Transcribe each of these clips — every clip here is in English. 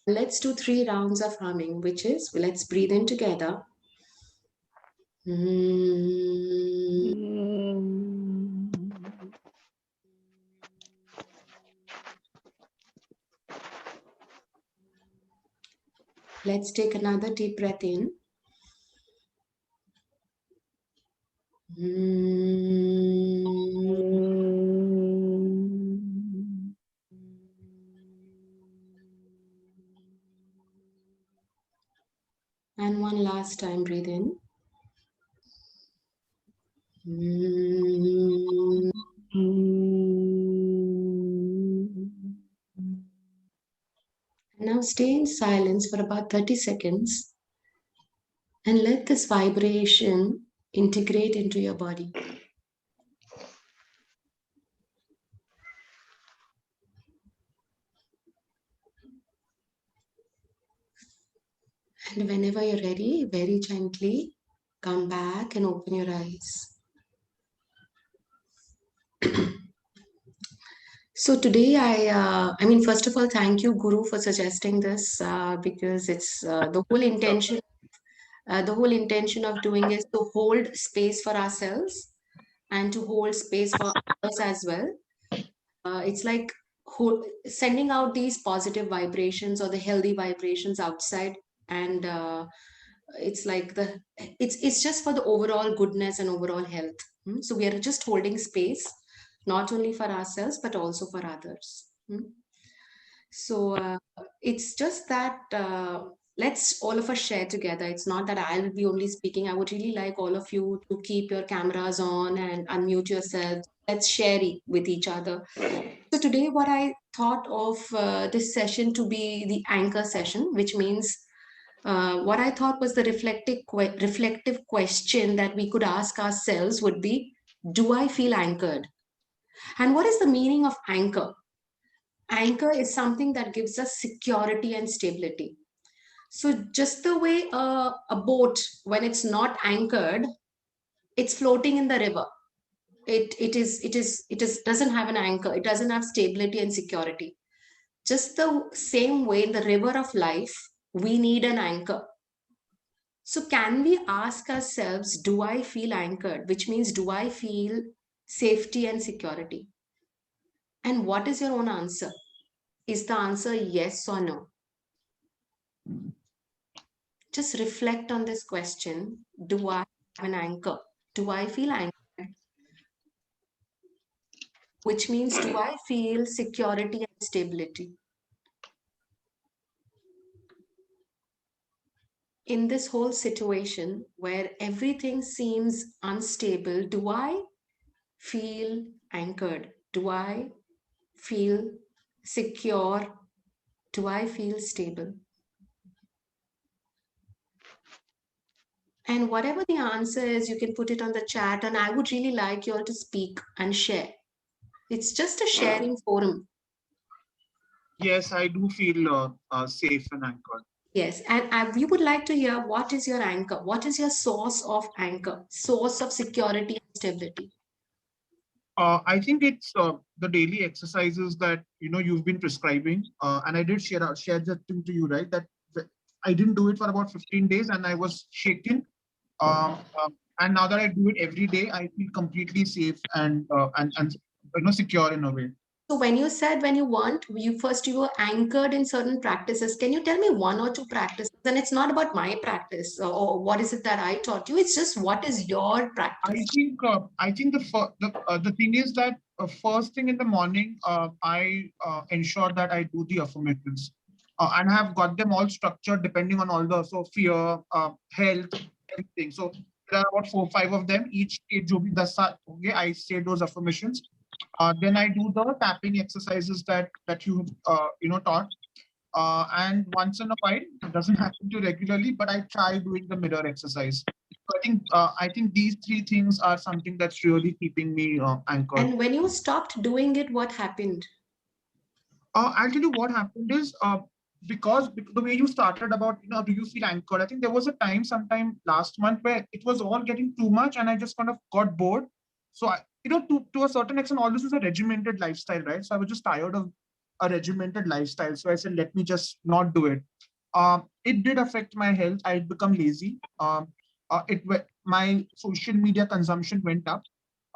Let's do 3 rounds of humming, which is, let's breathe in together. Let's take another deep breath in. And one last time, breathe in. And now stay in silence for about 30 seconds and let this vibration integrate into your body. And whenever you're ready, very gently come back and open your eyes. So today, I mean, first of all, thank you, Guru, for suggesting this because it's the whole intention of doing is to hold space for ourselves and to hold space for others as well. It's like sending out these positive vibrations or the healthy vibrations outside, and it's like it's just for the overall goodness and overall health. So we are just holding space not only for ourselves but also for others. So it's just that let's all of us share together. It's not that I'll be only speaking. I would really like all of you to keep your cameras on and unmute yourselves. Let's share with each other. So today, what I thought of this session to be the anchor session, which means what I thought was the reflective question that we could ask ourselves would be, do I feel anchored? And what is the meaning of anchor? Anchor is something that gives us security and stability. So just the way a boat, when it's not anchored, it's floating in the river. It doesn't have an anchor. It doesn't have stability and security. Just the same way in the river of life, we need an anchor. So can we ask ourselves, do I feel anchored? Which means, do I feel safety and security? And what is your own answer? Is the answer yes or no? Just reflect on this question. Do I have an anchor? Do I feel anchored? Which means, do I feel security and stability? In this whole situation where everything seems unstable, do I feel anchored? Do I feel secure? Do I feel stable? And whatever the answer is, you can put it on the chat. And I would really like you all to speak and share. It's just a sharing forum. Yes, I do feel safe and anchored. Yes, and we would like to hear, what is your anchor? What is your source of anchor, source of security and stability? I think it's the daily exercises that you've been prescribing, and I did share that to you, right? That I didn't do it for about 15 days, and I was shaken. And now that I do it every day, I feel completely safe and secure in a way. So when you said when you were anchored in certain practices, can you tell me one or two practices? And it's not about my practice or what is it that I taught you. It's just what is your practice? I think the thing is that first thing in the morning, I ensure that I do the affirmations, and I have got them all structured depending on all the fear, health, everything. So there are about 4 5 of them. Each stage will be the okay. I say those affirmations. Then I do the tapping exercises that you taught. And once in a while, it doesn't happen too regularly, but I try doing the mirror exercise. So I think these three things are something that's really keeping me anchored. And when you stopped doing it, what happened? I'll tell you what happened is because the way you started about do you feel anchored? I think there was a time sometime last month where it was all getting too much, and I just kind of got bored. So to a certain extent, all this is a regimented lifestyle, right? So I was just tired of a regimented lifestyle. So I said, let me just not do it. It did affect my health. I had become lazy. My social media consumption went up,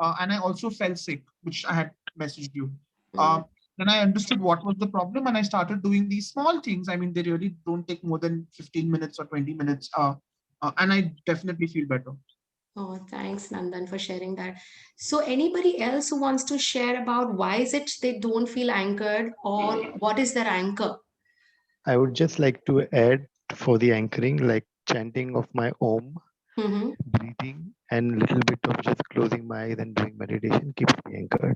and I also fell sick, which I had messaged you. Mm. Um, then I understood what was the problem, and I started doing these small things. I mean, they really don't take more than 15 minutes or 20 minutes, and I definitely feel better. Oh, thanks, Nandan, for sharing that. So, anybody else who wants to share about why is it they don't feel anchored or what is their anchor? I would just like to add for the anchoring, like chanting of my Om, Mm-hmm. breathing, and little bit of just closing my eyes and doing meditation keeps me anchored.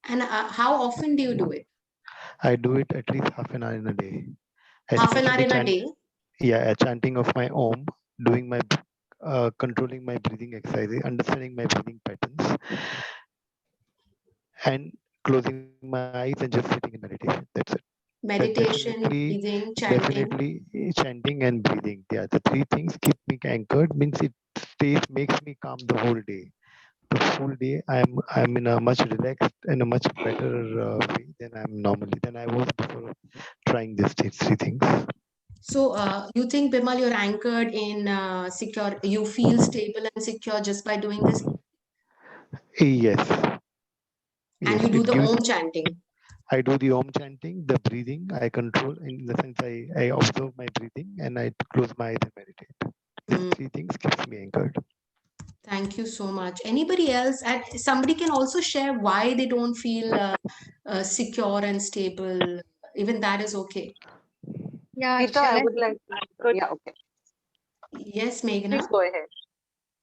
And how often do you do it? I do it at least half an hour in a day. Half an hour Especially in a day? chanting of my Om, doing my controlling my breathing exercises, understanding my breathing patterns, and closing my eyes and just sitting in meditation. That's it. That Meditation, breathing, chanting. definitely chanting and breathing. Yeah, the three things keep me anchored. Means it makes me calm the whole day. The full day, I'm in a much relaxed and a much better way than I'm normally than I was before trying these three things. So, you think, Bimal, you're anchored in secure, you feel stable and secure just by doing this, Yes, and yes, you do it the gives. Om chanting. I do the Om chanting, the breathing. I control in the sense I observe my breathing and I close my eyes and meditate. These Mm, three things keeps me anchored. thank you so much. Anybody else? And somebody can also share why they don't feel secure and stable. Even that is okay. Yeah, Geeta, shall I I? would like to. Yeah, okay. Yes, Please Meghna. go ahead.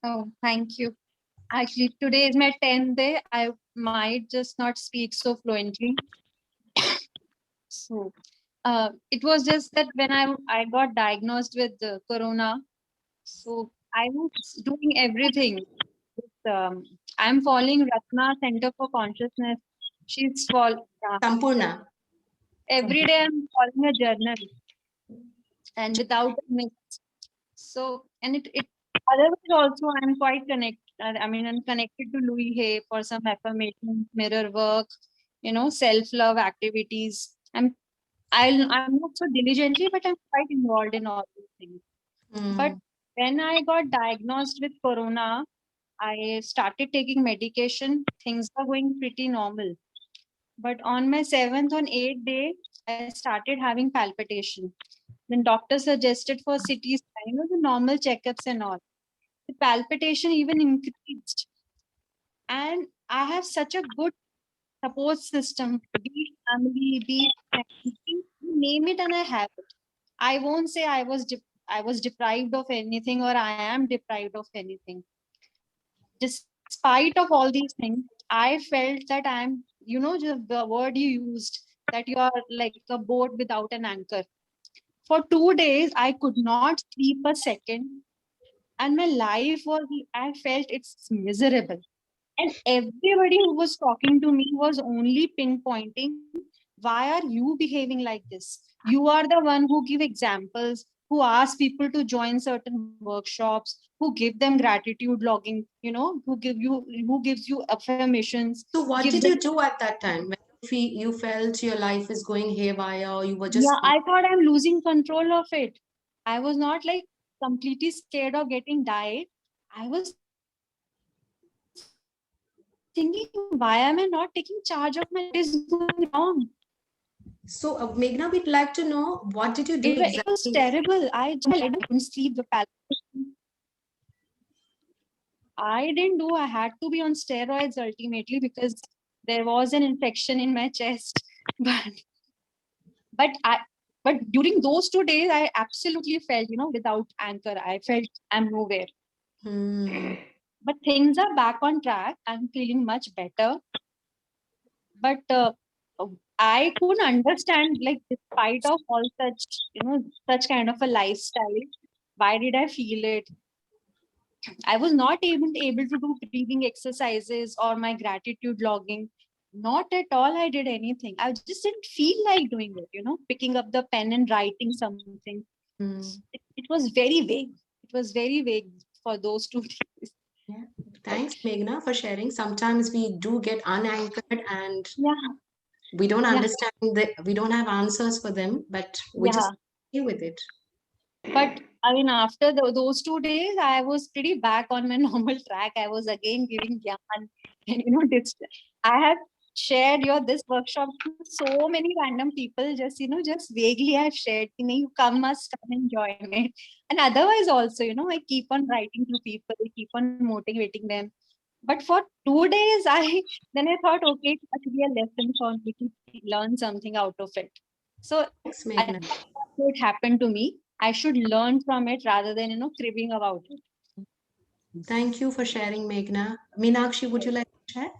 Oh, thank you. Actually, today is my 10th day. I might just not speak so fluently. So, it was just that when I got diagnosed with corona, so I was doing everything. I'm following Ratna Center for Consciousness. She's Sampurna. every day. I'm following a journal and without a miss. So, and it otherwise also I'm quite connected. I mean, I'm connected to Louis Hay for some affirmation, mirror work, self-love activities. I'm not so diligently, but I'm quite involved in all these things. But Mm. when I got diagnosed with corona, I started taking medication. Things are going pretty normal. But on my seventh or eighth day, I started having palpitation. Then doctor suggested for CT scan, the normal checkups and all. The palpitation even increased. And I have such a good support system, be it family, be it friends, you name it, and I have it. I won't say I was deprived of anything or I am deprived of anything. Despite of all these things, I felt that just the word you used, that you are like a boat without an anchor. For 2 days, I could not sleep a second, and my life was, I felt it's miserable. And everybody who was talking to me was only pinpointing, why are you behaving like this? You are the one who give examples, who ask people to join certain workshops, who give them gratitude logging, who gives you affirmations, So, what give did them. you do at that time when you felt your life is going haywire or you were Yeah, just I thought I'm losing control of it. I was not like completely scared of getting died. I was thinking, why am I not taking charge of my life? What is going wrong? so Meghna, we'd like to know what did you do It was exactly? terrible. I couldn't sleep. The palpitation. I didn't do. I had to be on steroids ultimately because there was an infection in my chest. But but I but during those 2 days, I absolutely felt, without anchor. I felt I'm nowhere. Hmm. But things are back on track. I'm feeling much better. But I couldn't understand, like, despite of all such, such kind of a lifestyle, why did I feel it? I was not even able to do breathing exercises or my gratitude logging. Not at all. I did anything. I just didn't feel like doing it. Picking up the pen and writing something. Hmm. It was very vague. It was very vague for those 2 days. Yeah. Thanks, Meghna, for sharing. Sometimes we do get unanchored and Yeah. We don't Yeah. understand we don't have answers for them, but we just Yeah. deal with it. But I mean, after those 2 days, I was pretty back on my normal track. I was again giving Gyan, and I have shared this workshop to so many random people. Just just vaguely, I've shared. You must come and join it. And otherwise, also, I keep on writing to people, keep on motivating them. But for 2 days, then I thought, okay, it must be a lesson for me to learn something out of it. So Thanks, I Meghna. it happened to me. I should learn from it rather than cribbing about it. Thank you for sharing, Meghna. Meenakshi, would you like to share?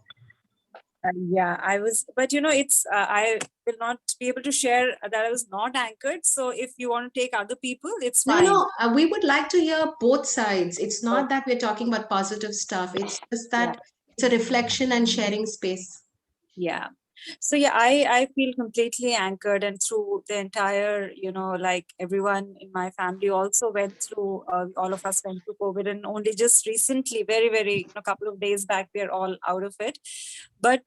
Yeah, I was, but it's I will not be able to share that I was not anchored. So if you want to take other people, it's No, fine. no, we would like to hear both sides. It's not that we're talking about positive stuff. It's just that it's a reflection and sharing space. Yeah. So yeah, I feel completely anchored, and through the entire, like everyone in my family also went through, all of us went through COVID, and only just recently, very, very, a couple of days back, we're all out of it. But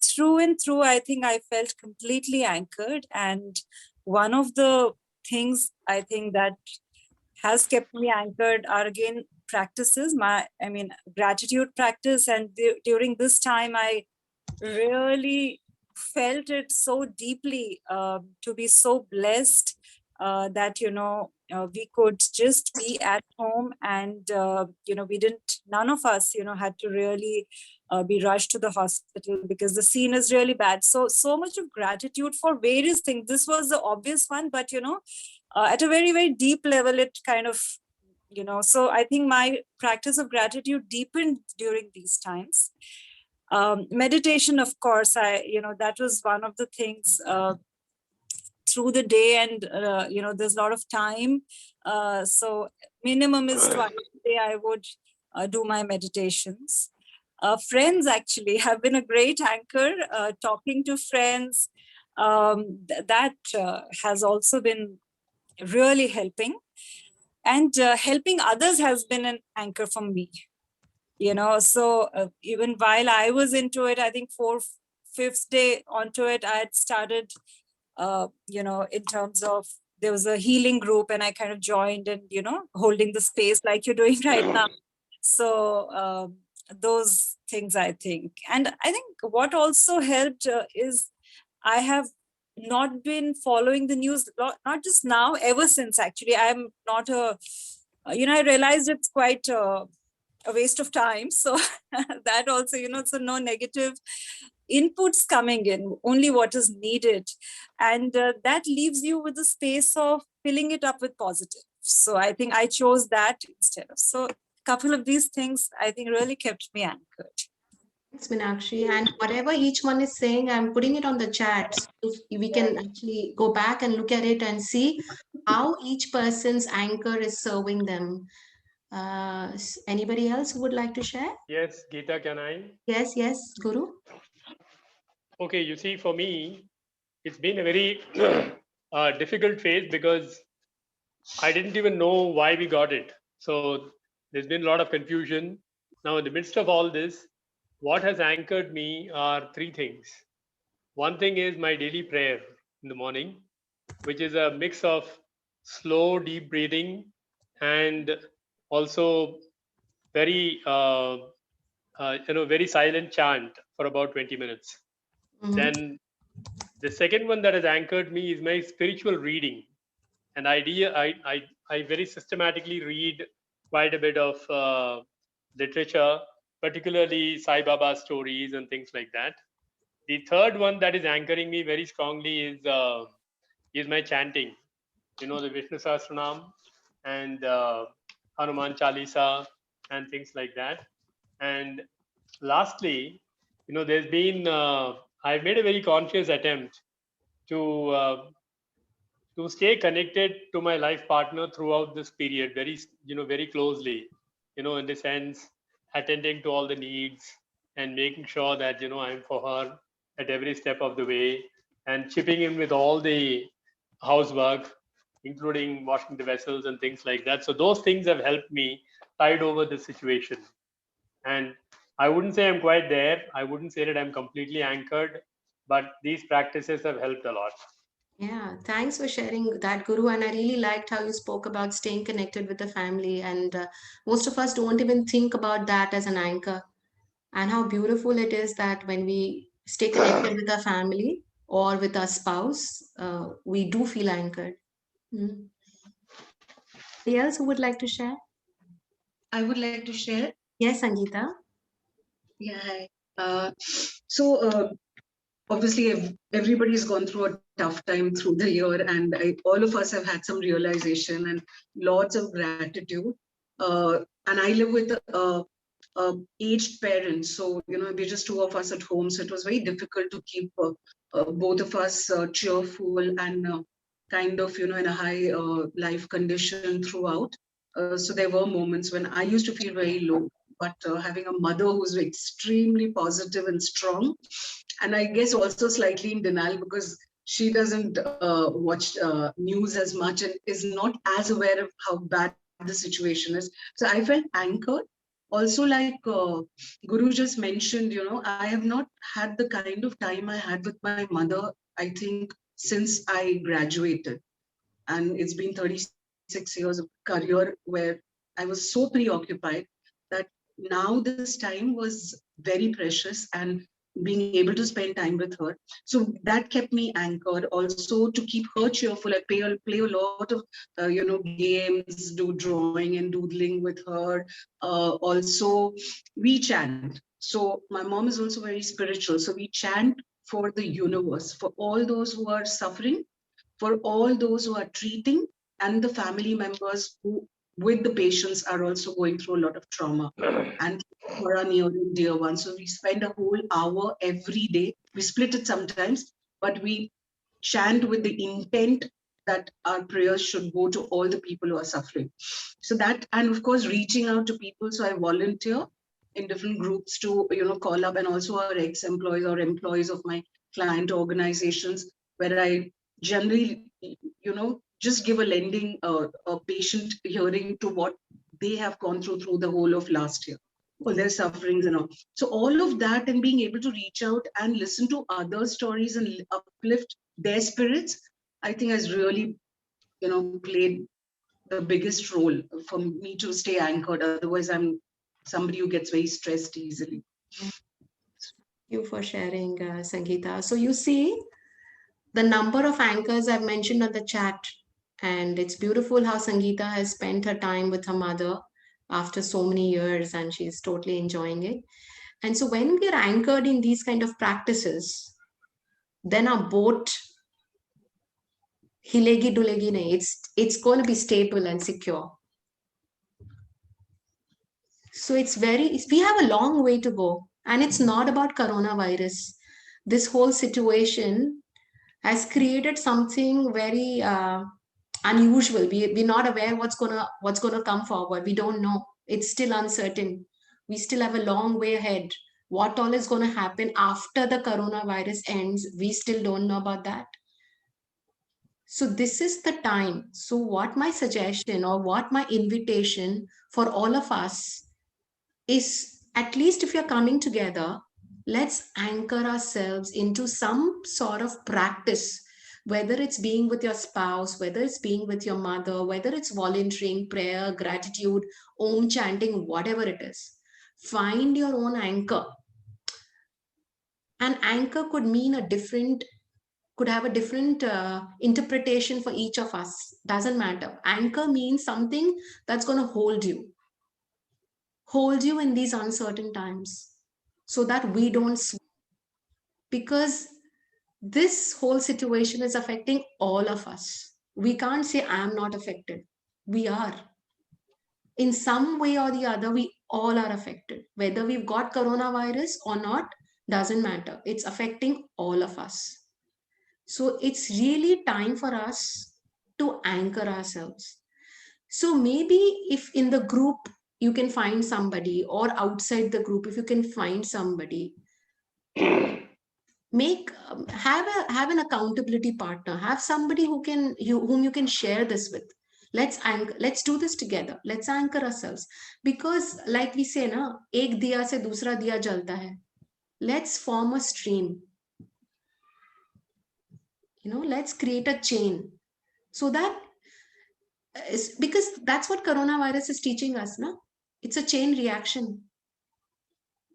through and through, I think I felt completely anchored. And one of the things I think that has kept me anchored are again practices, gratitude practice. And during this time, I really felt it so deeply, to be so blessed, that we could just be at home, and none of us had to really be rushed to the hospital because the scene is really bad. So much of gratitude for various things. This was the obvious one, but at a very, very deep level, it kind of so I think my practice of gratitude deepened during these times. Meditation, of course, that was one of the things through the day, and there's a lot of time, so minimum is twice a day I would do my meditations. Friends actually have been a great anchor. Talking to friends, that has also been really helping, and helping others has been an anchor for me. So even while I was into it, I think 4th-5th day onto it, I had started, in terms of, there was a healing group, and I kind of joined, and holding the space like you're doing right now. So those things, I think. And I think what also helped is I have not been following the news, not just now, ever since. Actually, I'm not I realized it's quite a waste of time. So that also, so no negative inputs coming in, only what is needed. And that leaves you with the space of filling it up with positive. So I think I chose that instead of. So a couple of these things, I think, really kept me anchored. Thanks, Meenakshi. And whatever each one is saying, I'm putting it on the chat. So we can actually go back and look at it and see how each person's anchor is serving them. Anybody else who would like to share? Yes, Geeta, can I? Yes, Guru. Okay, you see, for me, it's been a very difficult phase because I didn't even know why we got it. So there's been a lot of confusion. Now, in the midst of all this, what has anchored me are 3 things. One thing is my daily prayer in the morning, which is a mix of slow, deep breathing and also very, very silent chant for about 20 minutes. Mhm. Then the second one that has anchored me is my spiritual reading. And I very systematically read quite a bit of literature, particularly Sai Baba stories and things like that. The third one that is anchoring me very strongly is my chanting. The Vishnu Sahasranam and Hanuman Chalisa and things like that. And lastly, there's been I've made a very conscious attempt to stay connected to my life partner throughout this period, very closely, in the sense attending to all the needs and making sure that I'm for her at every step of the way, and chipping in with all the housework, including washing the vessels and things like that. So those things have helped me tide over the situation. And I wouldn't say I'm quite there. I wouldn't say that I'm completely anchored, but these practices have helped a lot. Yeah, thanks for sharing that, Guru. And I really liked how you spoke about staying connected with the family. And most of us don't even think about that as an anchor. And how beautiful it is that when we stay connected with our family or with our spouse, we do feel anchored. Mm. Anybody else who would like to share? I would like to share. Yes, Sangeeta. Yeah. Hi. Obviously, everybody's gone through a tough time through the year, and all of us have had some realization and lots of gratitude. And I live with aged parents, so we're just two of us at home, so it was very difficult to keep both of us cheerful and kind of in a high life condition throughout. So there were moments when I used to feel very low, but having a mother who's extremely positive and strong, and I guess also slightly in denial because she doesn't watch news as much and is not as aware of how bad the situation is. So I felt anchored. Also, like Guru just mentioned, I have not had the kind of time I had with my mother, I think, since I graduated. And it's been 36 years of career where I was so preoccupied that now this time was very precious, and being able to spend time with her. So that kept me anchored. Also to keep her cheerful, I play a lot of, games, do drawing and doodling with her. Also, we chant. So my mom is also very spiritual. So we chant for the universe, for all those who are suffering, for all those who are treating, and the family members who with the patients are also going through a lot of trauma, and for our near and dear ones. So we spend a whole hour every day. We split it sometimes, but we chant with the intent that our prayers should go to all the people who are suffering. So that, and of course, reaching out to people. So I volunteer in different groups to, call up, and also our ex-employees or employees of my client organizations, where I generally, just give a lending, a patient hearing to what they have gone through the whole of last year, all their sufferings and all. So all of that, and being able to reach out and listen to other stories and uplift their spirits, I think has really, played the biggest role for me to stay anchored. Otherwise, I'm somebody who gets very stressed easily. Thank you for sharing, Sangeeta. So you see the number of anchors I've mentioned on the chat, and it's beautiful how Sangeeta has spent her time with her mother after so many years, and she's totally enjoying it. And so when we are anchored in these kind of practices, then our boat hilegi dulegi nahi, it's going to be stable and secure. So we have a long way to go, and it's not about coronavirus. This whole situation has created something very unusual. We're not aware what's gonna come forward. We don't know. It's still uncertain. We still have a long way ahead. What all is going to happen after the coronavirus ends, we still don't know about that. So this is the time. So what my suggestion or what my invitation for all of us is, at least if you're coming together, let's anchor ourselves into some sort of practice, whether it's being with your spouse, whether it's being with your mother, whether it's volunteering, prayer, gratitude, om chanting, whatever it is. Find your own anchor. An anchor could have a different interpretation for each of us. Doesn't matter. Anchor means something that's going to hold you in these uncertain times, so that we don't swim. Because this whole situation is affecting all of us. We can't say I'm not affected. We are. In some way or the other, we all are affected. Whether we've got coronavirus or not, doesn't matter. It's affecting all of us. So it's really time for us to anchor ourselves. So maybe if in the group you can find somebody, or outside the group if you can find somebody, have an accountability partner, have somebody whom you can share this with. Let's do this together. Let's anchor ourselves, because like we say na, ek diya se dusra diya jalta hai. Let's form a stream. let's create a chain so that because that's what coronavirus is teaching us, no? It's a chain reaction.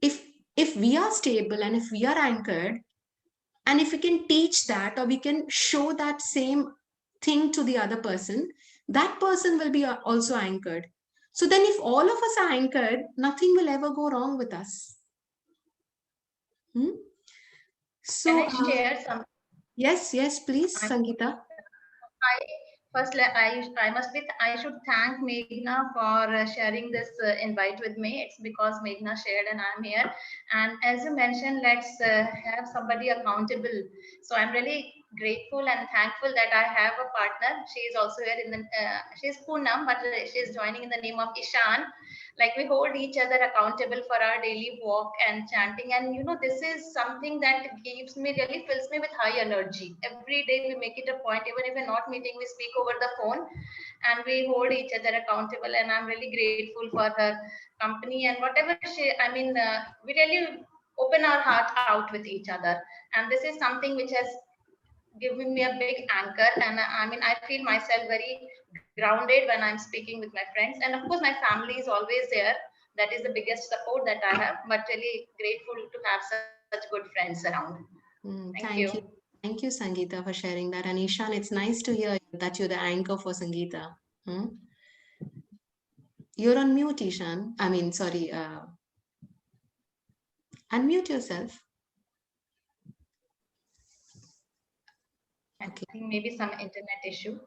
If we are stable and if we are anchored, and if we can teach that or we can show that same thing to the other person, that person will be also anchored. So then if all of us are anchored, nothing will ever go wrong with us. So Can I share some? yes, please, Sangeeta. I should thank Meghna for sharing this invite with me. It's because Meghna shared and I'm here. And as you mentioned, let's have somebody accountable. So I'm really grateful and thankful that I have a partner. She is also here she's Poonam, but she's joining in the name of Ishan. Like we hold each other accountable for our daily walk and chanting. And this is something that really fills me with high energy. Every day we make it a point, even if we're not meeting, we speak over the phone and we hold each other accountable. And I'm really grateful for her company and whatever we really open our heart out with each other. And this is something which has given me a big anchor. And I feel myself very grounded when I'm speaking with my friends. And of course, my family is always there. That is the biggest support that I have, but really grateful to have such good friends around. Thank you. Thank you, Sangeeta, for sharing that. And Ishan, it's nice to hear that you're the anchor for Sangeeta. You're on mute, Ishan. Sorry. Unmute yourself. Okay. I think maybe some internet issue.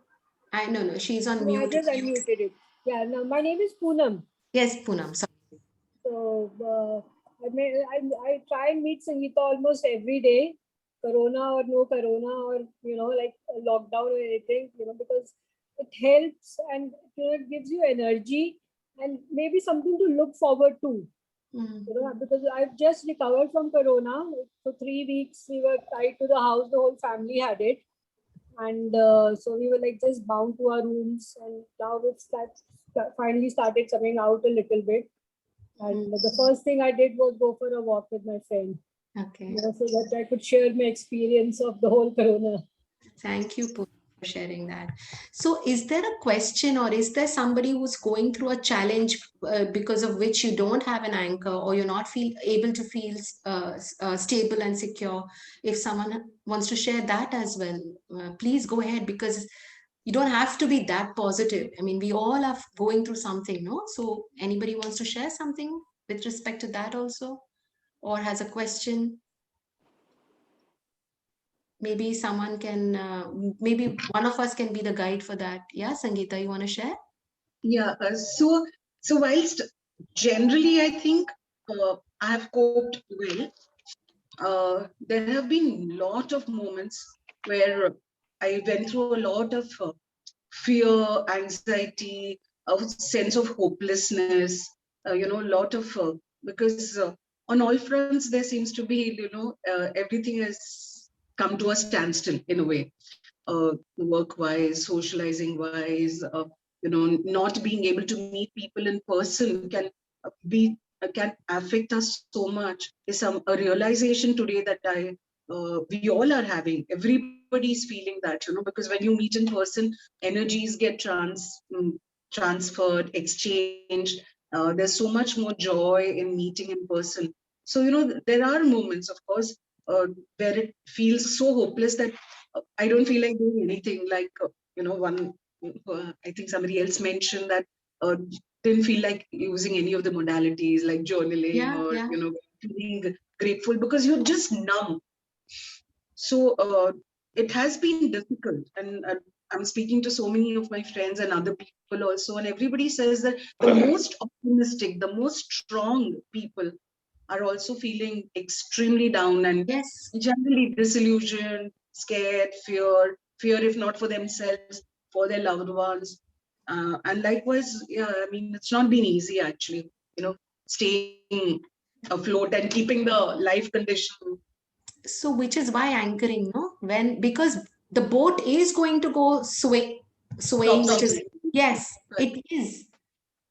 No, she's on mute. I just unmuted it. Yeah, now my name is Poonam. Yes, Poonam. Sorry. So I try and meet Sangeeta almost every day, corona or no corona, or like a lockdown or anything, because it helps and it gives you energy and maybe something to look forward to. Because I've just recovered from corona. For 3 weeks we were tied to the house, the whole family had it. And so we were like just bound to our rooms, and now we've finally started coming out a little bit. And the first thing I did was go for a walk with my friend. Okay. So that I could share my experience of the whole corona. Thank you for sharing that. So is there a question, or is there somebody who's going through a challenge because of which you don't have an anchor, or you're not able to feel stable and secure? If someone wants to share that as well, please go ahead, because you don't have to be that positive. We all are going through something, no? So anybody wants to share something with respect to that also, or has a question? Maybe someone can, maybe one of us can be the guide for that. Yeah, Sangeeta, you want to share? Yeah, so whilst generally I think I have coped well, there have been a lot of moments where I went through a lot of fear, anxiety, a sense of hopelessness, a lot of, because on all fronts there seems to be, everything has come to a standstill in a way, work-wise, socializing-wise, not being able to meet people in person can affect us so much. Is a realization today that we all are having. Everybody's feeling that, because when you meet in person, energies get transferred, exchanged. There's so much more joy in meeting in person. So, there are moments, of course, where it feels so hopeless that I don't feel like doing anything. Like, I think somebody else mentioned that didn't feel like using any of the modalities like journaling or, feeling grateful because you're just numb. So it has been difficult. And I'm speaking to so many of my friends and other people also, and everybody says that the most optimistic, the most strong people are also feeling extremely down and generally disillusioned, scared, fear if not for themselves, for their loved ones. And likewise, it's not been easy actually, staying afloat and keeping the life condition. So which is why anchoring, no? Because the boat is going to go swaying, which is, yes, it is.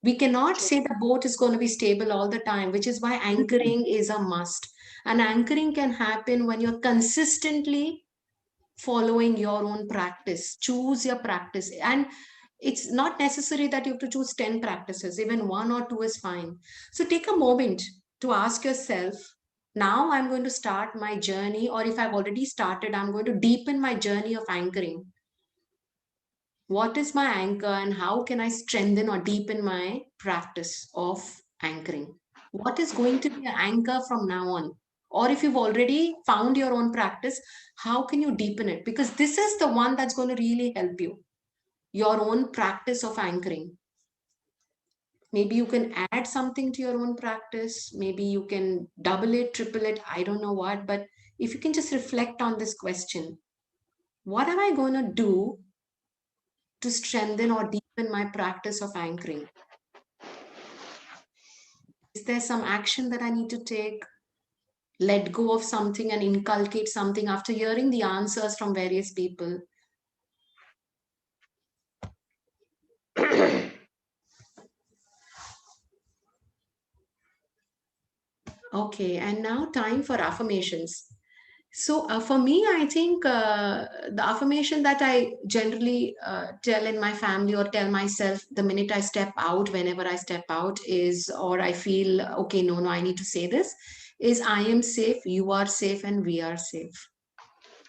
We cannot say the boat is going to be stable all the time, which is why anchoring is a must. And anchoring can happen when you're consistently following your own practice. Choose your practice. And it's not necessary that you have to choose 10 practices. Even 1 or 2 is fine. So take a moment to ask yourself, now I'm going to start my journey, or if I've already started, I'm going to deepen my journey of anchoring. What is my anchor and how can I strengthen or deepen my practice of anchoring? What is going to be an anchor from now on? Or if you've already found your own practice, how can you deepen it? Because this is the one that's going to really help you. Your own practice of anchoring. Maybe you can add something to your own practice. Maybe you can double it, triple it. I don't know what. But if you can just reflect on this question, what am I going to do to strengthen or deepen my practice of anchoring? Is there some action that I need to take? Let go of something and inculcate something after hearing the answers from various people? Okay, and now time for affirmations. So for me, I think the affirmation that I generally tell in my family or tell myself the minute I step out, whenever I step out is, or I feel, okay, no, I need to say this, is I am safe, you are safe, and we are safe.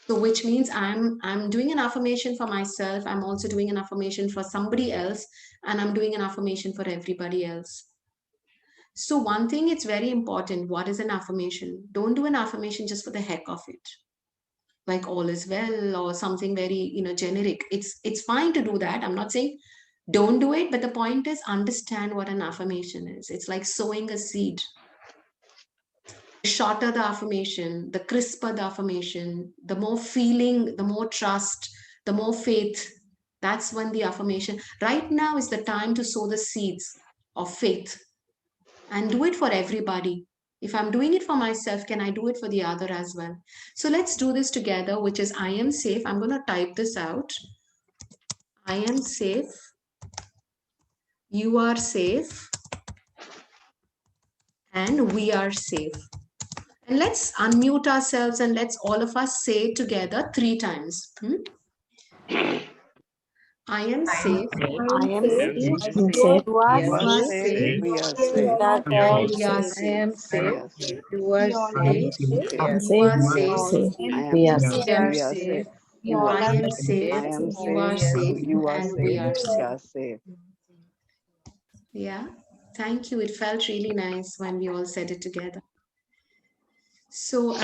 So which means I'm doing an affirmation for myself. I'm also doing an affirmation for somebody else, and I'm doing an affirmation for everybody else. So one thing, it's very important. What is an affirmation? Don't do an affirmation just for the heck of it, like all is well or something very generic. It's fine to do that. I'm not saying don't do it, but the point is understand what an affirmation is. It's like sowing a seed. The shorter the affirmation, the crisper the affirmation, the more feeling, the more trust, the more faith. That's when the affirmation. Right now is the time to sow the seeds of faith and do it for everybody. If I'm doing it for myself, can I do it for the other as well? So let's do this together, which is I am safe. I'm going to type this out. I am safe. You are safe. And we are safe. And let's unmute ourselves and let's all of us say it together 3 times. I am safe. I am safe. You You are You are safe. We are safe. safe. That We all are safe. safe. Safe. You are We all are safe. safe. I'm You are safe. safe. I am We are safe. We are We are safe. safe. We You all are I are am safe. safe. I am You are safe. safe. You are And we safe. are We safe. are safe. Yeah. Thank you. It felt really nice when we all said it together. So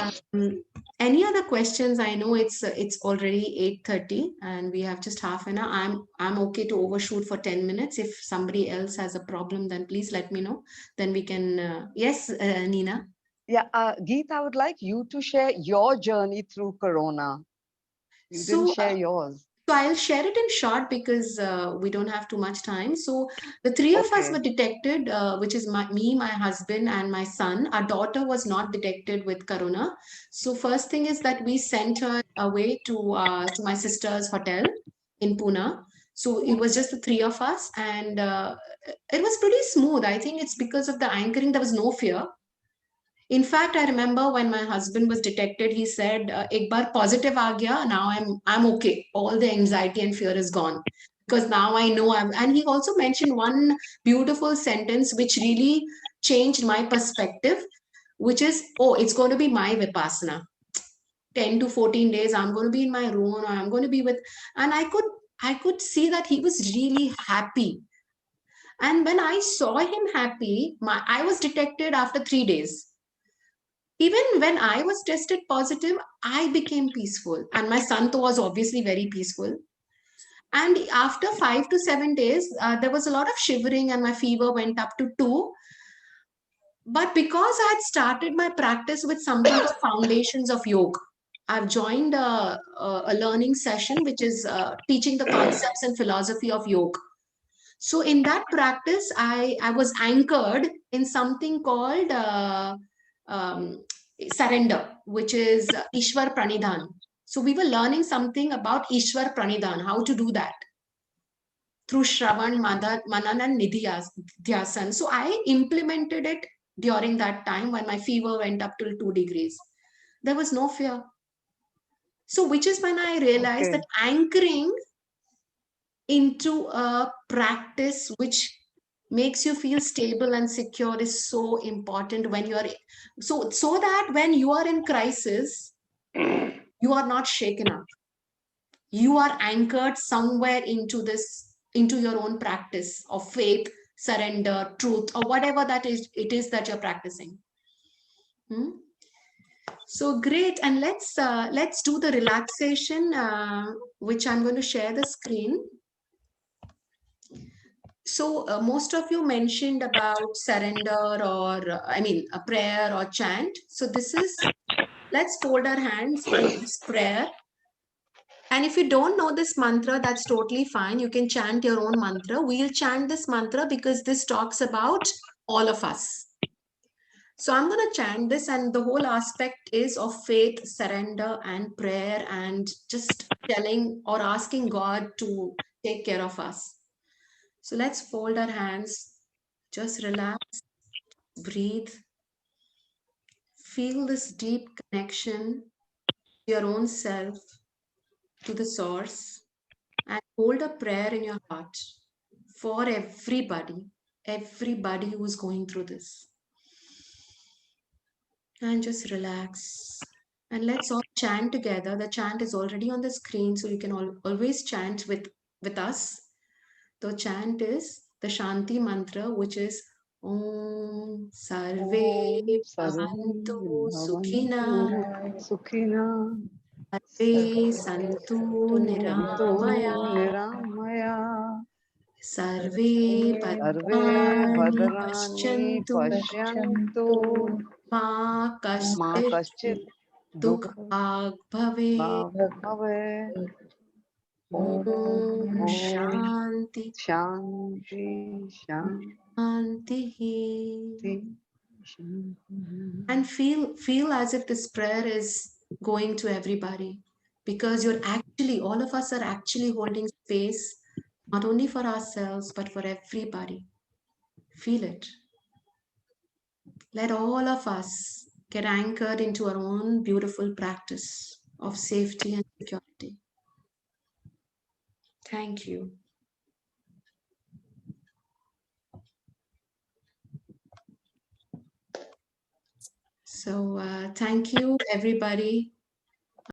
any other questions? I know it's already 8:30 and we have just half an hour. I'm okay to overshoot for 10 minutes. If somebody else has a problem, then please let me know. Then we can, yes, Nina. Yeah, Geet, I would like you to share your journey through Corona. You didn't So, share yours. So I'll share it in short because we don't have too much time. So the 3 of us Okay. were detected, which is me, my husband, and my son. Our daughter was not detected with corona. So first thing is that we sent her away to my sister's hotel in Pune. So it was just the 3 of us, and it was pretty smooth. I think it's because of the anchoring. There was no fear. In fact, I remember when my husband was detected, he said, "Ek baar positive aa gaya, now I'm okay. All the anxiety and fear is gone because now I know I'm." And he also mentioned one beautiful sentence which really changed my perspective, which is, "Oh, it's going to be my vipassana. 10 to 14 days, I'm going to be in my room, or I'm going to be with." And I could see that he was really happy. And when I saw him happy, I was detected after 3 days. Even when I was tested positive, I became peaceful. And my son was obviously very peaceful. And after 5 to 7 days, there was a lot of shivering and my fever went up to 2. But because I had started my practice with something called Foundations of Yoga, I've joined a learning session, which is teaching the concepts and philosophy of yoga. So in that practice, I was anchored in something called surrender, which is Ishwar Pranidhan. So we were learning something about Ishwar Pranidhan, how to do that through Shravan, Manan, and Nidhyasan. So I implemented it during that time when my fever went up till 2 degrees. There was no fear. So which is when I realized that anchoring into a practice which makes you feel stable and secure is so important when you are so that when you are in crisis, you are not shaken up. You are anchored somewhere into your own practice of faith, surrender, truth, or whatever it is that you're practicing. So great, and let's do the relaxation, which I'm going to share the screen. So most of you mentioned about surrender or a prayer or chant. So let's fold our hands in this prayer. And if you don't know this mantra, that's totally fine. You can chant your own mantra. We'll chant this mantra because this talks about all of us. So I'm going to chant this, and the whole aspect is of faith, surrender, and prayer, and just telling or asking God to take care of us. So let's fold our hands, just relax, breathe, feel this deep connection to your own self, to the source, and hold a prayer in your heart for everybody who is going through this. And just relax. And let's all chant together. The chant is already on the screen, so you can always chant with us. The chant is the Shanti mantra, which is Om Sarve Bhavantu Sukhina Sarve Santu Niramaya Niramaya Sarve Bhadrani Paschantu Pashyantu Ma Ma Kaschit Kaschit Dukha Bhave Bhave Om Om Shanti Shanti Shanti. Shanti. And feel as if this prayer is going to everybody, because all of us are actually holding space, not only for ourselves, but for everybody. Feel it. Let all of us get anchored into our own beautiful practice of safety and security. Thank you. So thank you, everybody.